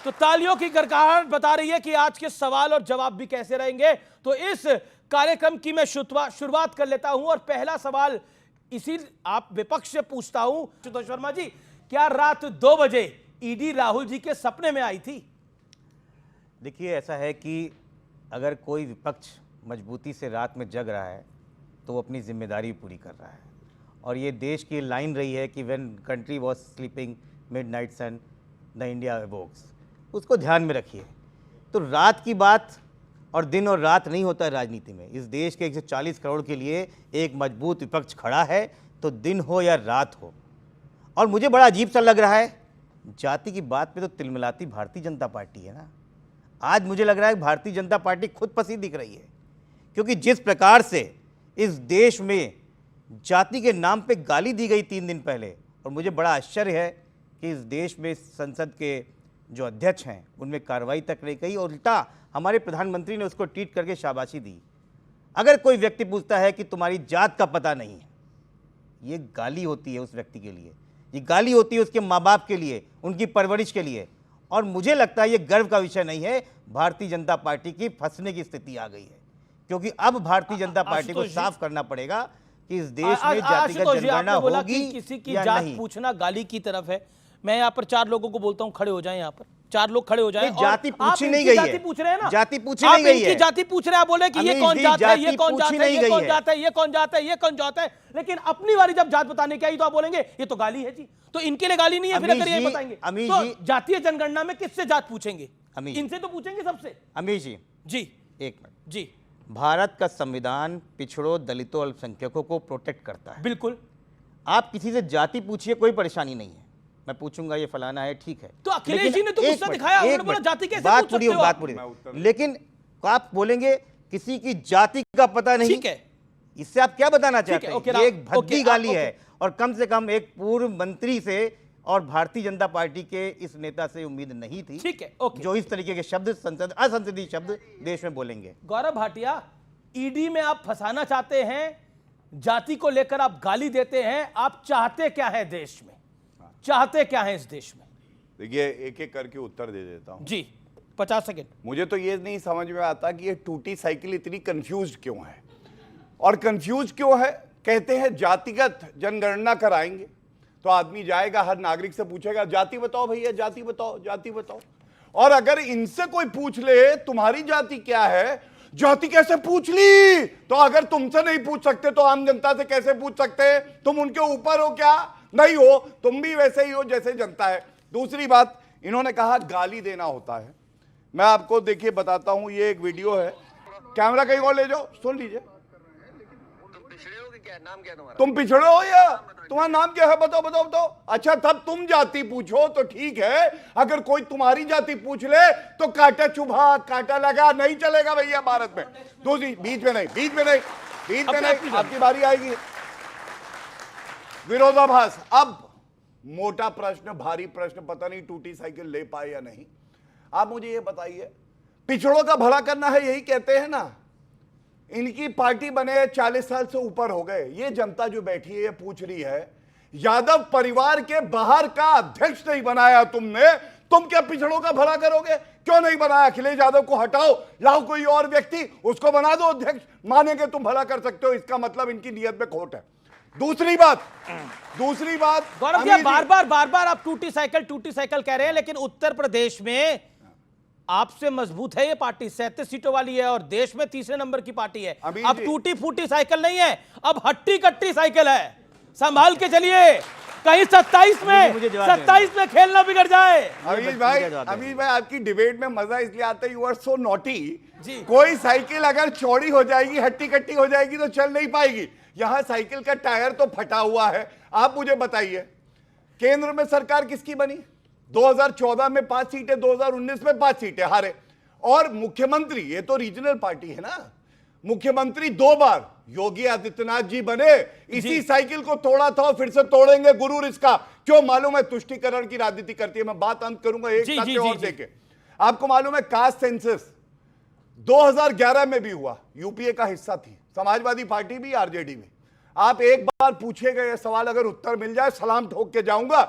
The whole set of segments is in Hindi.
तो तालियों की गड़गड़ाहट बता रही है कि आज के सवाल और जवाब भी कैसे रहेंगे। तो इस कार्यक्रम की मैं शुरुआत कर लेता हूं और पहला सवाल इसी आप विपक्ष से पूछता हूं। आशुतोष शर्मा जी, क्या रात 2 बजे ईडी राहुल जी के सपने में आई थी? देखिए, ऐसा है कि अगर कोई विपक्ष मजबूती से रात में जग रहा है तो वो अपनी जिम्मेदारी पूरी कर रहा है। और ये देश की लाइन रही है कि when country was sleeping midnight sun the India awakes, उसको ध्यान में रखिए। तो रात की बात और दिन और रात नहीं होता है राजनीति में। इस देश के 140 करोड़ के लिए एक मजबूत विपक्ष खड़ा है, तो दिन हो या रात हो। और मुझे बड़ा अजीब सा लग रहा है, जाति की बात पे तो तिलमिलाती भारतीय जनता पार्टी है ना। आज मुझे लग रहा है भारतीय जनता पार्टी खुद फंसी दिख रही है, क्योंकि जिस प्रकार से इस देश में जाति के नाम पे गाली दी गई 3 दिन पहले, और मुझे बड़ा आश्चर्य है कि इस देश में संसद के जो अध्यक्ष हैं उनमें कार्रवाई तक नहीं की, और उल्टा हमारे प्रधानमंत्री ने उसको ट्वीट करके शाबाशी दी। अगर कोई व्यक्ति पूछता है कि तुम्हारी जात का पता नहीं है, ये गाली होती है उस व्यक्ति के लिए, ये गाली होती है उसके माँ बाप के लिए, उनकी परवरिश के लिए। और मुझे लगता है ये गर्व का विषय नहीं है। भारतीय जनता पार्टी की फंसने की स्थिति आ गई है, क्योंकि अब भारतीय जनता पार्टी को साफ करना पड़ेगा कि इस देश में जातिगत जनगणना होगी किसी की या जात नहीं। पूछना गाली की तरफ है। मैं यहाँ पर 4 लोगों को बोलता हूँ, खड़े हो जाएं। यहाँ पर 4 लोग खड़े हो जाएं। जाति पूछी नहीं गई है, जाति पूछ रहे हैं ना, जाति पूछी नहीं गई है, जाति पूछ रहे हैं। आप बोले कि ये कौन जात है, ये कौन जात है, ये कौन जात है, ये कौन जात है, ये कौन जात है, लेकिन अपनी बारी जब जात बताने की आई तो आप बोलेंगे ये तो गाली है जी। तो इनके लिए गाली नहीं है, फिर अगर ये बताएंगे तो जातीय जनगणना में किससे जात पूछेंगे? इनसे तो पूछेंगे सबसे। अमीश जी जी एक मिनट जी, भारत का संविधान पिछड़ों, दलितों, अल्पसंख्यकों को प्रोटेक्ट करता है। बिल्कुल। आप किसी से जाति पूछिए, कोई परेशानी नहीं है। मैं पूछूंगा ये फलाना है, ठीक है। तो अखिलेश जी ने तो गुस्सा दिखाया, उन्होंने बोला जाति कैसे पूछ सकते हो? बात पूरी। लेकिन आप बोलेंगे किसी की जाति का पता नहीं, ठीक है। इससे आप क्या बताना चाहते हैं? ये एक भद्दी गाली है, और कम से कम एक पूर्व मंत्री से और भारतीय जनता पार्टी के इस नेता से उम्मीद नहीं थी, ठीक है, जो इस तरीके के शब्द, असंसदीय शब्द देश में बोलेंगे। गौरव भाटिया, ईडी में आप फंसाना चाहते हैं, जाति को लेकर आप गाली देते हैं, आप चाहते क्या है देश में? चाहते क्या है इस देश में? देखिए, एक एक करके उत्तर दे देता हूं जी। 50 सेकंड। मुझे तो ये नहीं समझ में आता कि ये टूटी साइकिल इतनी कंफ्यूज क्यों है। और कंफ्यूज क्यों है? कहते हैं जातिगत जनगणना कराएंगे, तो आदमी जाएगा, हर नागरिक से पूछेगा जाति बताओ भैया, जाति बताओ, जाति बताओ। और अगर इनसे कोई पूछ ले तुम्हारी जाति क्या है, जाति कैसे पूछ ली? तो अगर तुमसे नहीं पूछ सकते तो आम जनता से कैसे पूछ सकते? तुम उनके ऊपर हो क्या? नहीं हो, तुम भी वैसे ही हो जैसे जनता है। दूसरी बात, इन्होंने कहा गाली देना होता है। मैं आपको देखिए बताता हूं, ये एक वीडियो है, कैमरा कहीं और ले जाओ, सुन लीजिए। तुम पिछड़े हो या तुम्हारा नाम क्या है? बताओ बताओ बताओ। अच्छा, तब तुम जाति पूछो तो ठीक है, अगर कोई तुम्हारी जाति पूछ ले तो काटा चुभा, काटा लगा, नहीं चलेगा भैया भारत में। दूसरी, बीच में नहीं, बीच में नहीं, बीच में नहीं, आपकी बारी आएगी। विरोधाभास। अब मोटा प्रश्न, भारी प्रश्न, पता नहीं टूटी साइकिल ले पाए या नहीं। आप मुझे ये बताइए, पिछड़ों का भला करना है, यही कहते हैं ना। इनकी पार्टी बने 40 साल से ऊपर हो गए। ये जनता जो बैठी है ये पूछ रही है, यादव परिवार के बाहर का अध्यक्ष नहीं बनाया तुमने, तुम क्या पिछड़ों का भला करोगे? क्यों नहीं बनाया? अखिलेश यादव को हटाओ, लाओ कोई और व्यक्ति, उसको बना दो अध्यक्ष, मानेंगे तुम भला कर सकते हो। इसका मतलब इनकी नीयत में खोट है। दूसरी बात गौरव जी, बार बार आप टूटी साइकिल कह रहे हैं, लेकिन उत्तर प्रदेश में आपसे मजबूत है ये पार्टी, 37 सीटों वाली है और देश में 3रे नंबर की पार्टी है। अब टूटी फूटी साइकिल नहीं है, अब हट्टी कट्टी साइकिल है। संभाल के चलिए, कहीं 27 में खेलना बिगड़ जाए। अमीश भाई आपकी डिबेट में मजा इसलिए आता है, यू आर सो नॉटी। कोई साइकिल अगर चौड़ी हो जाएगी, हट्टी कट्टी हो जाएगी तो चल नहीं पाएगी। यहां साइकिल का टायर तो फटा हुआ है। आप मुझे बताइए, केंद्र में सरकार किसकी बनी? 2014 में 5 सीटें, 2019 में 5 सीटें हारे। और मुख्यमंत्री, ये तो रीजनल पार्टी है ना, मुख्यमंत्री 2 बार योगी आदित्यनाथ जी बने। इसी साइकिल को तोड़ा था और फिर से तोड़ेंगे। गुरूर इसका क्यों मालूम है? तुष्टीकरण की राजनीति करती है। मैं बात अंत करूंगा एक तथ्य और देके। आपको मालूम है कास्ट सेंसस 2011 में भी हुआ, यूपीए का हिस्सा थी, समाजवादी पार्टी भी, आरजेडी भी। आप एक बार पूछे गए सवाल, अगर उत्तर मिल जाए सलाम ठोक के जाऊंगा,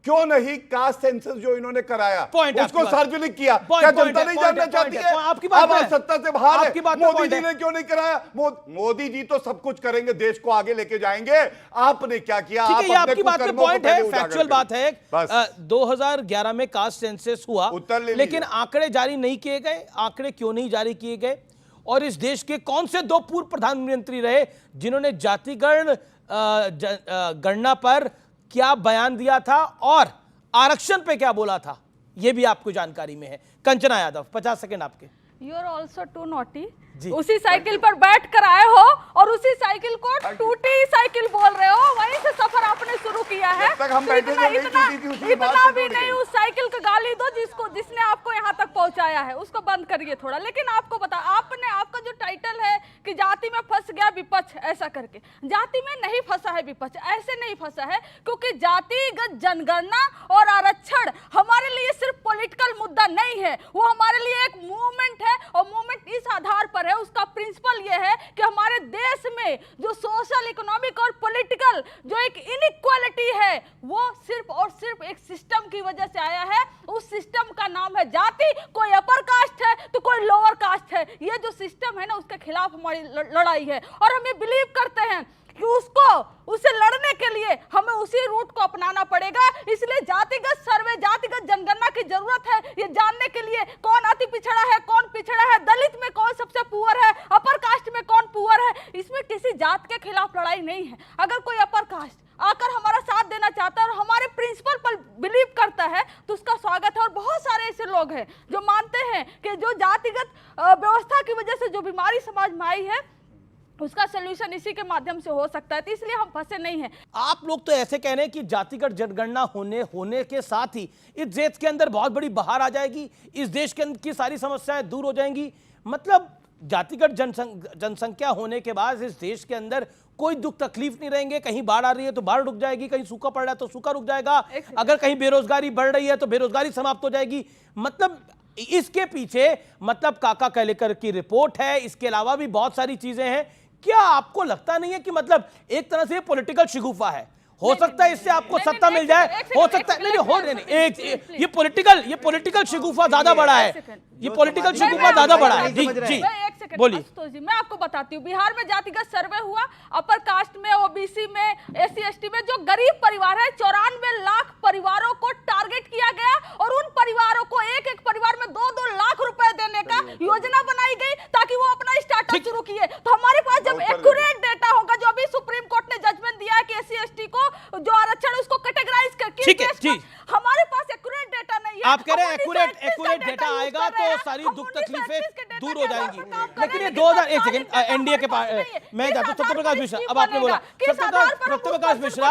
क्यों नहीं कास्ट सेंसस जो इन्होंने कराया Point उसको आपकी बात। सार्वजनिक किया? Point, क्या point जनता है, नहीं point जानना है, चाहती point है? है। आपकी बात अब पे आप है। सत्ता से बाहर है, आपकी बात पे मोदी point जी है। ने क्यों नहीं कराया? मोदी जी तो सब कुछ करेंगे, देश को आगे लेके जाएंगे, आपने क्या किया? ठीक आप है, ये अपने आपकी बात पे कुकर्मों को पॉइंट पहले है, उजागर फैक्चुअल करिए। बात है। बस 2011 में कास्ट सेंसस हुआ, उत्तर ले लेकिन लीजिए। आंकड़े जारी नहीं किए गए। आंकड़े क्यों नहीं जारी किए गए? और इस देश के कौन से दो पूर्व प्रधानमंत्री रहे जिन्होंने जातिगण गणना पर क्या बयान दिया था और आरक्षण पे क्या बोला था, यह भी आपको जानकारी में है। कंचना यादव, 50 सेकंड आपके। You are also too naughty. जी। उसी साइकिल पर बैठ कर आए हो और उसी साइकिल को टूटी साइकिल बोल रहे हो। वहीं से सफर आपने शुरू किया है। जब तक हम तो बैठे थे, नहीं इतना टूटी थी, उसी बात इतना से भी टूट नहीं गई। उस साइकिल को गाली दो जिसने आपको यहाँ तक पहुंचाया है, उसको बंद करिए थोड़ा। लेकिन आपको बता, आपका जो टाइटल है कि जाति में फंस गया विपक्ष, ऐसा करके जाति में नहीं फंसा है विपक्ष, ऐसे नहीं फंसा है, क्योंकि जातिगत जनगणना और आरक्षण हमारे लिए सिर्फ पॉलिटिकल मुद्दा नहीं है, वो हमारे लिए एक मूवमेंट है। और मूवमेंट इस आधार पर है, उसका प्रिंसिपल ये है कि हमारे देश में जो सोशल, इकोनॉमिक और पॉलिटिकल जो एक इनइक्वालिटी है, वो सिर्फ और सिर्फ एक सिस्टम की वजह से आया है। उस सिस्टम का नाम है जाति। कोई अपर कास्ट है तो कोई लोअर कास्ट है। ये जो सिस्टम है ना, उसके खिलाफ हमारी लड़ाई है और हम ये बिलीव करते हैं कि उससे लड़ने के लिए हमें उसी रूट को अपनाना पड़ेगा। इसलिए जातिगत सर्वे, जातिगत जनगणना की जरूरत है, ये जानने के लिए कौन अति पिछड़ा है, कौन पिछड़ा है, दलित में कौन सबसे पुअर है, अपर कास्ट में कौन पुअर है। इसमें किसी जात के खिलाफ लड़ाई नहीं है। अगर कोई अपर कास्ट आकर हमारा साथ देना चाहता है और हमारे प्रिंसिपल पर बिलीव करता है तो उसका स्वागत है। और बहुत सारे ऐसे लोग हैं जो मानते हैं कि जो जातिगत व्यवस्था की वजह से जो बीमारी समाज में आई है, उसका सोल्यूशन इसी के माध्यम से हो सकता है। तो इसलिए हम फंसे नहीं हैं। आप लोग तो ऐसे कह रहे हैं कि जातिगत जनगणना होने के साथ ही इस देश के अंदर बहुत बड़ी बहार आ जाएगी, इस देश के अंदर की सारी समस्याएं दूर हो जाएंगी। मतलब जातिगत जनसंख्या होने के बाद इस देश के अंदर कोई दुख तकलीफ नहीं रहेंगे। कहीं बाढ़ आ रही है तो बाढ़ रुक जाएगी, कहीं सूखा पड़ रहा है तो सूखा रुक जाएगा, अगर कहीं बेरोजगारी बढ़ रही है तो बेरोजगारी समाप्त हो जाएगी। मतलब इसके पीछे मतलब काका कलेकर की रिपोर्ट है, इसके अलावा भी बहुत सारी चीजें हैं। क्या आपको लगता नहीं है कि मतलब एक तरह से पॉलिटिकल शिगुफा है? हो सकता है इससे आपको सत्ता मिल जाए, हो सकता है नहीं, ये पॉलिटिकल शिगुफा ज्यादा बड़ा है, ये पॉलिटिकल शिगुफा ज्यादा बड़ा है। जी जी बोलिए। तो जी मैं आपको बताती हूँ, बिहार में जातिगत सर्वे हुआ, अपर कास्ट में, ओबीसी में, SC/ST में जो गरीब परिवार है, 94 लाख परिवारों को टारगेट किया गया और उन परिवारों को एक एक परिवार में 2-2 लाख रुपए देने का योजना बनाई गई ताकि वो अपना स्टार्टअप शुरू किए। तो हमारे पास जब एक्यूरेट डेटा होगा, जो अभी सुप्रीम कोर्ट ने जजमेंट दिया है कि SC/ST को जो आरक्षण है उसको कैटेगराइज करके, ठीक है जी, हमारे पास एक्यूरेट डेटा नहीं है। आप कह रहे हैं एक्यूरेट डेटा आएगा तो सारी दुख तकलीफें दूर हो जाएंगी। लेकिन ये 2001 सेकंड एनडीए के पास मैं जाता हूं। सत्यप्रकाश मिश्रा, अब आपने बोला सत्यप्रकाश मिश्रा,